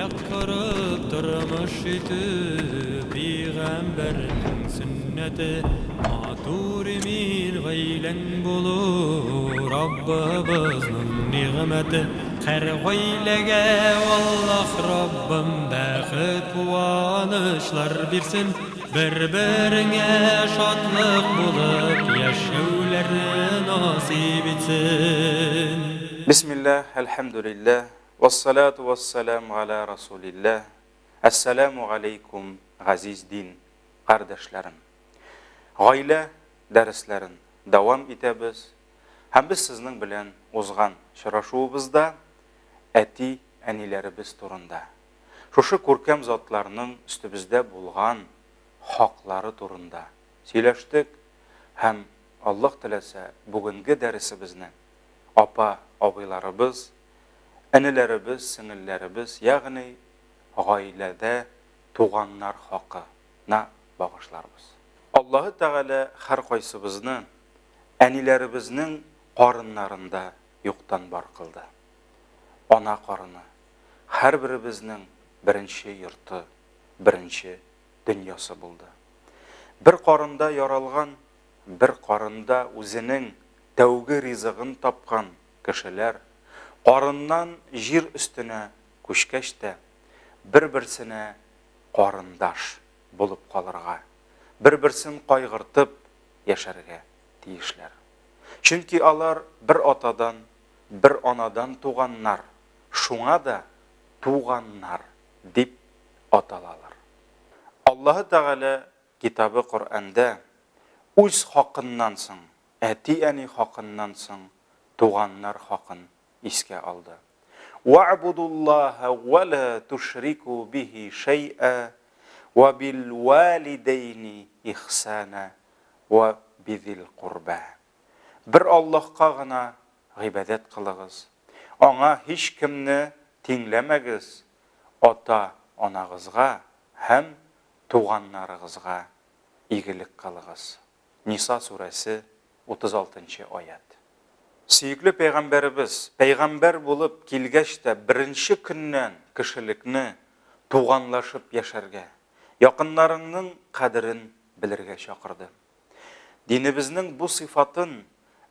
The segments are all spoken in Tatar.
Ayak kırıp durmuş idi Peygamberinin sünneti Maturimin gaylen bulur Rabbimizning ni'meti Her gaylege vallah Rabbim baxit quvonishlar bersin Bir-birine şadlık bulup yaşavlarni nasib etsin Bismillah, elhamdülillah, vessalatu vesselamu ala Resulillah. Esselamu aleykum aziz din kardeşlerim. Gaile derslerin devam etemiz. Hem biz sizin bilen uzgan şıraşuğumuzda eti enilerimiz turunda. Şuşu көркем zatlarının üstümüzde bulgan hakları turunda söyleştik. Hem Allah tilese bugünkü dersimizni apa, abilarımız, enilerimiz, singillerimiz, yani gailede tuğanlar hakkına bağışlarımız. Allah-u Teala her kaysımızını enilerimizin karınlarında yoktan bar kıldı. Ana karını, her birimizin birinci yurtu, birinci dünyası buldu. Bir karında yaralgan, bir karında özünün tevgi rizıgın tapkan kişiler, karından jir üstüne köşkeşte, bir-birsine karındaş bulup kalırga, bir-birsin kaygırtıp yaşarga deyişler. Çünkü alar bir atadan, bir anadan tuğanlar, şuna da tuğanlar dip atalalar. Allah-u Teala kitabı Kur'an'da öz hakkındansın, eti eni hakkındansın, tuğanlar hakkın iske aldı. وَاعْبُدُوا اللّٰهَ وَلَا تُشْرِكُوا بِهِ شَيْئًا وَبِالْوَالِدَيْنِ إِحْسَانًا وَبِذِي الْقُرْبَى Bir Allah'a gına ibadet kılığız. Ona hiç kimni tinlemegiz. Ota onağızga hem tuğanlarınızga iyilik kılığız. Nisa suresi 36. ayet. Süykli peygamberimiz, peygamber bulup kilgeçte birinci günden kişilikni tuğanlaşıp yaşarga, yakınlarının kadirin bilirge şakırdı. Dinimizin bu sıfatın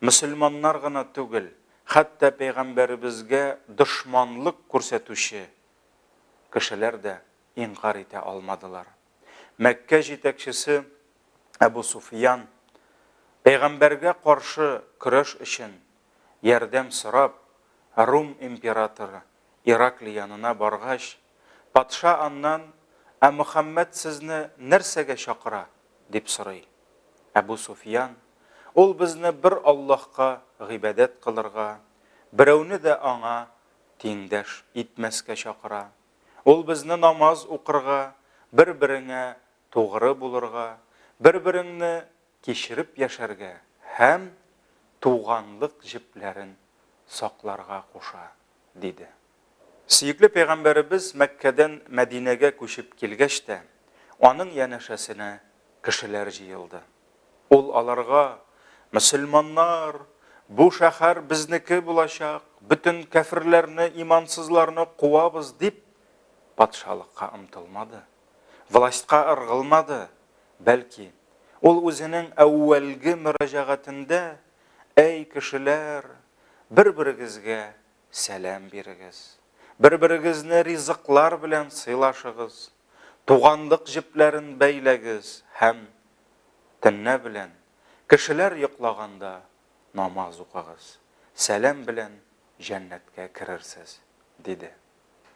Müslümanlar gına tügül, hatta peygamberimizge düşmanlık көрсетуші kişiler de inkar ete almadılar. Mekke jetekçisi Ebu Sufyan, peygamberge karşı kürüş için yerdem sırap, Rum imperatoru Irakli yanına bargaş, patşa andan, Muhammed sizni nersege şakıra, dip soruy. Ebu Sufyan, ol bizni bir Allah'a ibadet kılırga, birovni de ana tengdaş etmeske şakıra. Ol bizni namaz okurga, bir-birine toğrı bulurga, bir-birini keşirip yaşarga, hem tuğanlık jiplerin saklarga koşa, dedi. Süykli peygamberimiz Mekke'den Medine'ge köşüp kelgeçte, onun yanaşasına kişiler jıyıldı. Ol alarga, Müslümanlar, bu şehir bizniki bulaşak, bütün kafirlerini, imansızlarını kuvabız deyip, patşalıkka ımtılmadı, властьқа ırgılmadı. Belki, ol özünün evvelgi müracaatinde, ey kişiler, bir-birigizge selam berigiz, bir-birigizni rizıklar bilen sıylaşıgız, tuğanlık jiplerin beylegiz, hem tünne bilen, kişiler yıklaganda namaz okağız, selam bilen cennetke kirersiz, dedi.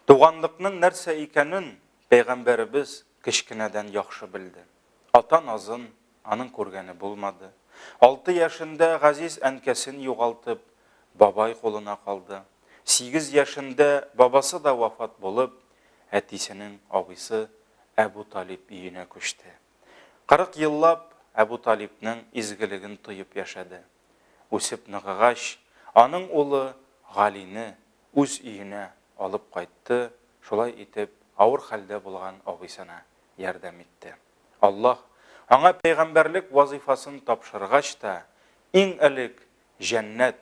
Tuğanlıkның nerse ikenin peygamberimiz kişkineden yaxşı bildi. Atan azın anın көрgeni bulmadı. 6 yaşında Gaziz enkesini yoğaltıp babay koluna kaldı. 8 yaşında babası da vafat bulup etisinin abisi Ebu Talip iyine köştü. 40 yıllap Ebu Talip'nin izgiligini tuyup yaşadı. Usip nıgıgaş, anın oğlu Galini öz iyine alıp kayttı. Şolay etip ağır halde bulgan abisine yardım etti. Allah ona peygamberlik vazifasını tapşırgaç da en ilik cennet,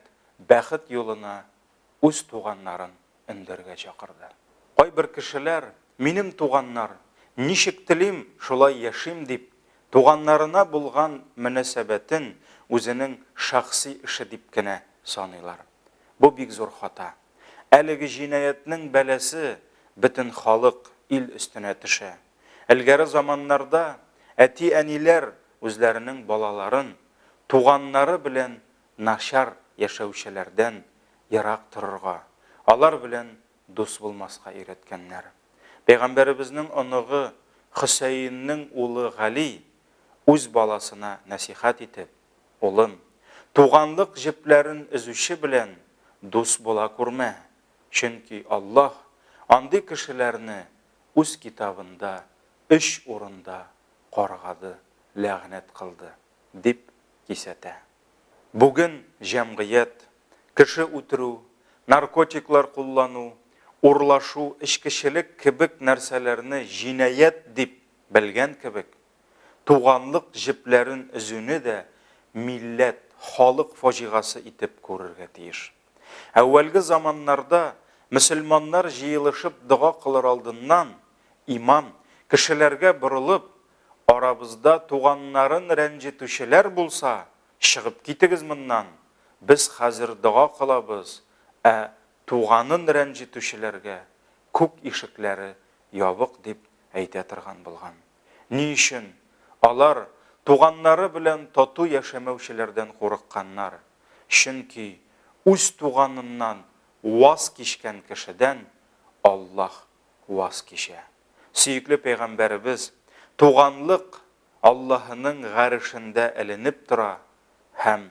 бәхет yoluna öz tuğanların indirge çakırdı. Кайбер кешеләр, минем туганнар, ничек телим, шулай яшим дип, туганнарына булган мөнәсәбәтен үзенең шәхси эше дип кенә саныйлар. Бу бик зур хата. Әлеге җинаятның бәләсе бөтен халык, ил өстенә төшә. Элгәре заманнарда әти-әниләр үзләренең балаларын туганнары белән начар яшәүчеләрдән ярак торырга, алар белән дус булмаска өйрәткәннәр. Пәйгамбәребезнең оныгы Хөсәйннең улы Гали үз баласына насихат итеп: "Улым, туганлык җепләрен үзүче белән дус була күрмә, чөнки Аллаһ андый кешеләрне үз китабында 3 урында каргады, ләгънәт кылды", дип кисәтә. Бүген җәмгыять кеше үтерү, наркотиклар куллану, урлашу, эчкечелек кебек нәрсәләрне җинаят дип белгән кебек, туганлык җепләрен үзүне дә милләт, халык фаҗигасы итеп күрергә тиеш. Әүвәлге заманнарда мөселманнар җыелышып дуга кылыр алдыннан имам кешеләргә борылып, арабызда туганнарын рәнҗетүчеләр булса, чыгып китегез моннан, без хәзер дуга кылабыз, туганын рәнҗетүчеләргә күк ишекләре ябык дип әйтә торган булган. Ни өчен? Алар туганнары белән тату яшәмәүчеләрдән курыкканнар. Чөнки үз туганыннан ваз кичкән кешедән Аллаһ ваз кичә. Сөекле пәйгамбәребез туганлык Аллаһының гаршендә эленеп тора һәм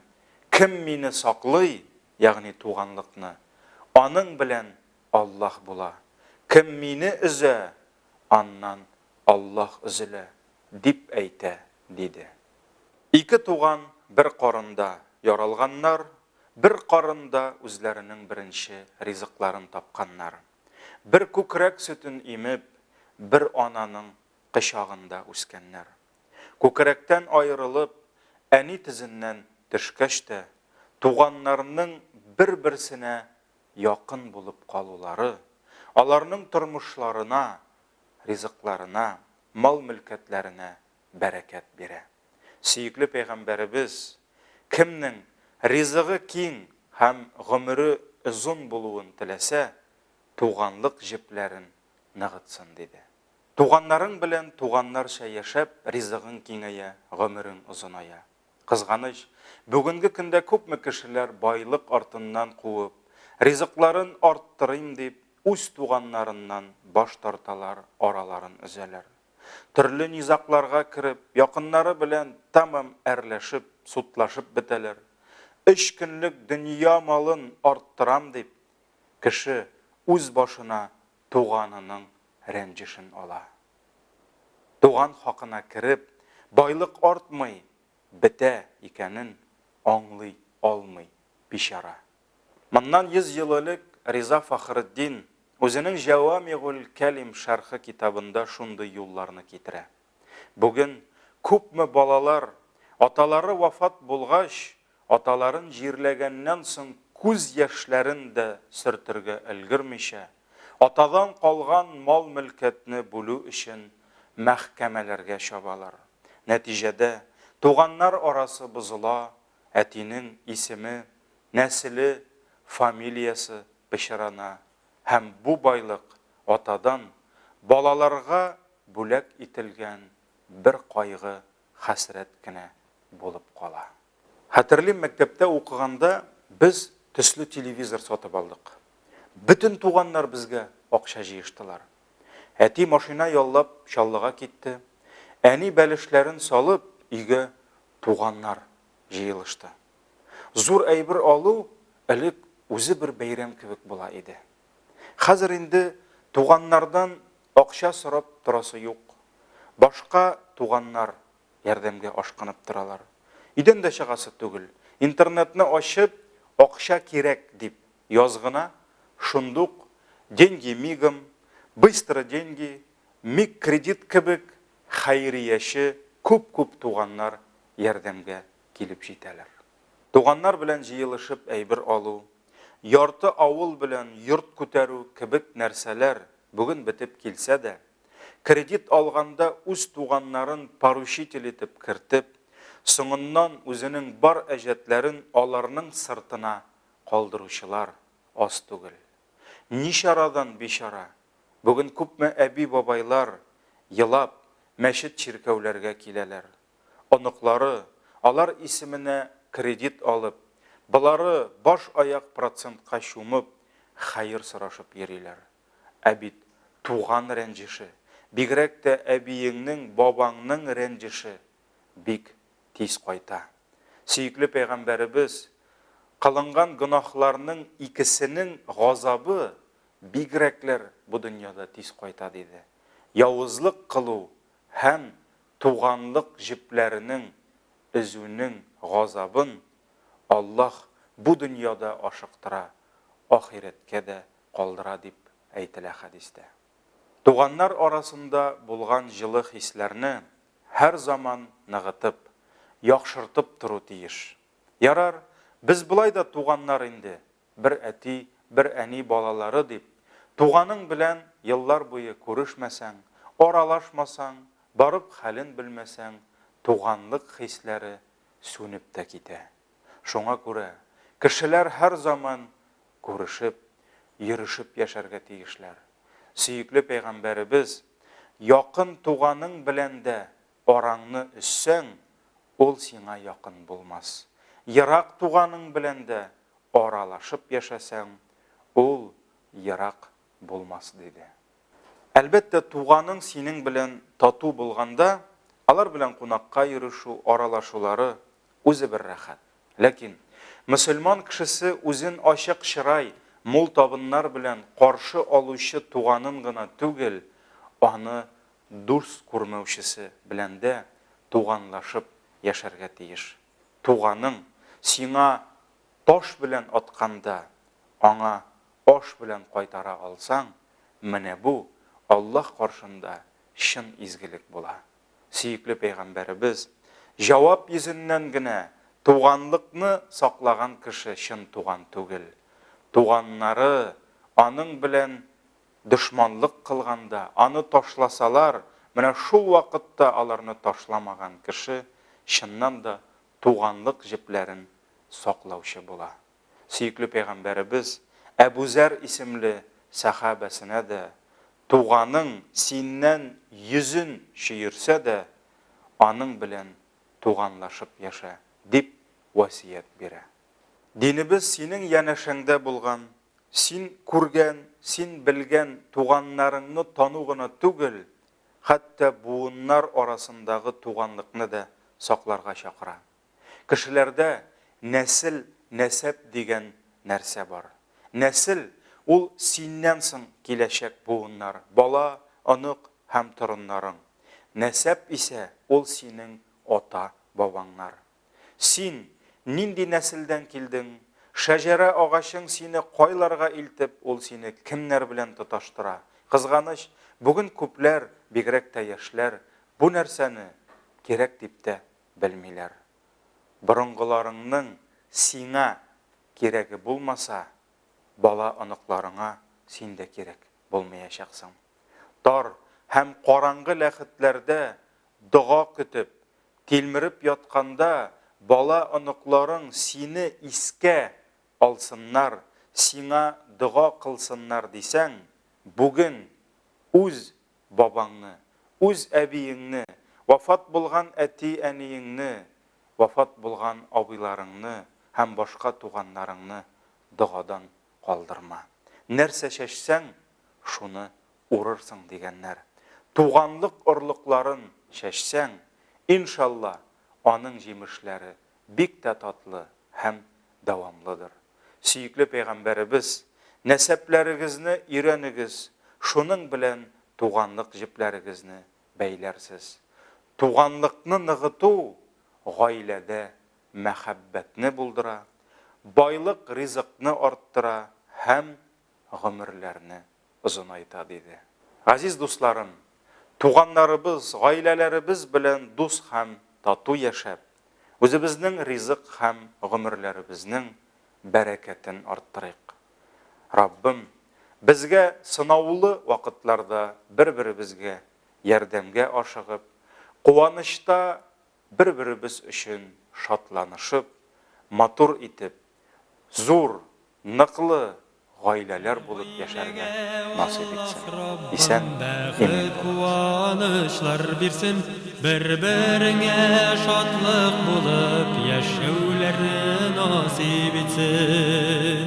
кем мине саклый, ягъни туганлыкны, аның белән Аллаһ була. Кем мине үзә, аннан Аллаһ үзелә, дип әйтә, диде. Ике туган бер карында яралганнар, бер карында үзләренең беренче ризыкларын тапканнар. Бер күкрәк сөтен имеп, бер ананың кычагында үскәннәр. Күкрәктән аерылып, әни тезеннән төшкәч тә, туганнарның бер-берсенә якын булып калулары, аларның тормышларына, ризыкларына, мал-мөлкәтләренә бәрәкәт бирә. Сөекле пәйгамбәребез кемнең ризыгы киң һәм гомере озын булуын теләсә, туганлык җепләрен ныгытсын диде. Туганнарың белән туганнарча яшәп, ризыгың киңәя, гомерең озыная. Кызганыч, бүгенге көндә күпме кешеләр байлык артыннан куып, ризыкларын арттырыйм дип, үз туганнарыннан баш тарталар, араларын өзәләр. Төрле низакларга кирип, якыннары белән тамам әрләшеп, сутлашып бетәләр. 3 көнлек дөнья малын арттырам дип, кеше үз башына туганының рәнҗешен ала. Туган хакына кирип, байлык артмый, бетә икәнен аңлый алмый бишара. Моннан 100 ел элек Риза Фахриддин үзенең Җавамигул Калим шәрхи китабында шундый юлларны китерә. Бүген күпме балалар аталары вафат булгач, аталарын җирләгәннән соң күз яшьләрен дә сөртергә өлгермичә, атадан калган мал-мөлкәтне бүлү өчен мәхкәмәләргә чабалар. Нәтиҗәдә туганнар арасы бозыла, әтинең исеме, нәселе, фамилиясы пешрана, һәм бу байлык атадан балаларга бүләк ителгән бер кайгы, хәсрәт кенә булып кала. Хәтерлим, мәктәптә укыганда без төсле телевизор сатып алдык. Бүтән туганнар безгә акча җыештылар. Әти машина яллап Чаллыга китте. Әни бәлешләрен салып, өйгә туганнар җыелышты. Зур әйбер алу элек үзе бер бәйрәм кебек була иде. Хәзер инде туганнардан акча сорап торасы юк. Башка туганнар ярдәмгә ашкынып торалар. Идән дә чыгасы түгел. Интернетны ачып, акча кирәк дип язгына, шундук деньги мигом, быстро деньги, миг кредит кебек хәйрияше күп-күп туганнар ярдәмгә килеп җитәләр. Туганнар белән җыелышып әйбер алу, ярты авыл белән йорт күтәрү кебек нәрсәләр бүген бетеп килсә дә, кредит алганда үз туганнарын поручитель итеп кертеп, соңыннан үзенең бар әҗәтләрен аларның сыртына калдыручылар аз түгел. Ничарадан бишара, бүген күпме әби бабайлар елап мәчет чиркәүләргә киләләр. Оныклары алар исеменә кредит алып, булары баш аяк процентка чумып, хәер сорашып йөриләр. Ә бит туган рәнҗеше, бигрәк тә әбиеңнең, бабаңның рәнҗеше бик тиз кайта. Сөйкле пәйгамбәребез кылынган гынахларның икесенең газабы бигрәкләр бу дөньяда тиз кайта диде. Явызлык кылу һәм туганлык җепләренең өзүнең газабын Аллаһ бу дөньяда ашыктыра, ахирәткә дә калдыра дип әйтелә хадистә. Туганнар арасында булган җылы хисләрне һәр заман ныгытып, яхшыртып тору тиеш. Ярар, без булай да туганнар инде, бер әти, бер әни балалары дип, туганың белән еллар буе күрешмәсәң, аралашмасаң, барып хәлен белмәсәң, туганлык хисләре сүнеп тә китә. Шуңа күрә кешеләр һәр заман күрешеп, йөришеп яшәргә тиешләр. Сөйкле пәйгамбәребез, якын туганың белән дә араңны өссәң, ул сиңа якын булмас. Ерак туганың белән дә аралашып яшәсәң, ул ерак булмас диде. Әлбәттә, туганың синең белән тату булганда, алар белән кунакка йөрү, аралашулары үзе бер рәхәт. Ләкин мөселман кешесе үзен ачык чырай, мул табыннар белән каршы алучы туганын гына түгел, аны дус күрмәүчесе белән дә туганлашып яшәргә тиеш. Туганың сиңа таш белән атканда, аңа аш белән кайтара алсаң, менә бу Аллаһ каршында чын изгелек була. Сөйкле пәйгамбәребез җавап йөзеннән генә туганлыкны саклаган кеше чын туган түгел. Туганнары аның белән дошманлык кылганда, аны ташласалар, менә шул вакытта аларны ташламаган кеше чыннан да туганлык җепләрен саклаучы була. Сөйкле пәйгамбәребез Әбу Зәр исемле сахабәсенә дә туганың синнән йөзен чөйерсә дә, аның белән туганлашып яша дип васият бирә. Динебез синең янәшәңдә булган, син күргән, син белгән туганнарыңны тану гына түгел, хәтта буыннар арасындагы туганлыкны да сакларга чакыра. Кешеләрдә нәсел, нәсәп дигән нәрсә бар. Нәсел ул синнән соң киләчәк буыннар, бала, онык һәм торыннарың. Нәсәп исә ул синең ата, бабаңнар. Син нинди нәселдән килдең? Шәҗәрә агачың сине кайларга илтеп, ул сине кемнәр белән тоташтыра? Кызганыч, бүген күпләр, бигрәк тә яшьләр, бу нәрсәне кирәк дип тә белмиләр. Борынгыларыңның сиңа кирәге булмаса, бала оныкларыңа син дә кирәк булмаячаксың. Тар һәм караңгы ләхетләрдә дуга көтеп, тилмереп ятканда, бала оныкларың сине искә алсыннар, сиңа дуга кылсыннар дисәң, бүген үз бабаңны, үз әбиеңне, вафат булган әти-әниеңне, вафат булган абыйларыңны һәм башка туганнарыңны дугадан калдырма. Нәрсә чәчсәң, шуны урырсың дигәннәр. Туганлык орлыкларын чәчсәң, иншалла, аның җимешләре бик тә татлы һәм дәвамлыдыр. Сөйкле пәйгамбәребез, нәсәпләрегезне өйрәнегез, шуның белән туганлык җепләрегезне бәйләрсез. Туганлыкны ныгыту гаиләдә мәхәббәтне булдыра, байлык ризыкны арттыра һәм гомерләрне озынайта диде. Азиз дусларым, туганнарыбыз, гаиләләребез белән дус һәм тату яшәп, үзебезнең ризык һәм гомерләребезнең бәрәкәтен арттырыйк. Раббым, Bizge sınaулы вакытларда bir-biribizge ярдәмгә ашыгып, куанышта bir-biribез өчен шатланышып, матур итеп, зур, ныклы гаиләләр булып яшәргә насыйп итсен. Исән, имин. Куанышлар бирсен, бер-береңә шатлык булып яшәүләрне насыйп итсен.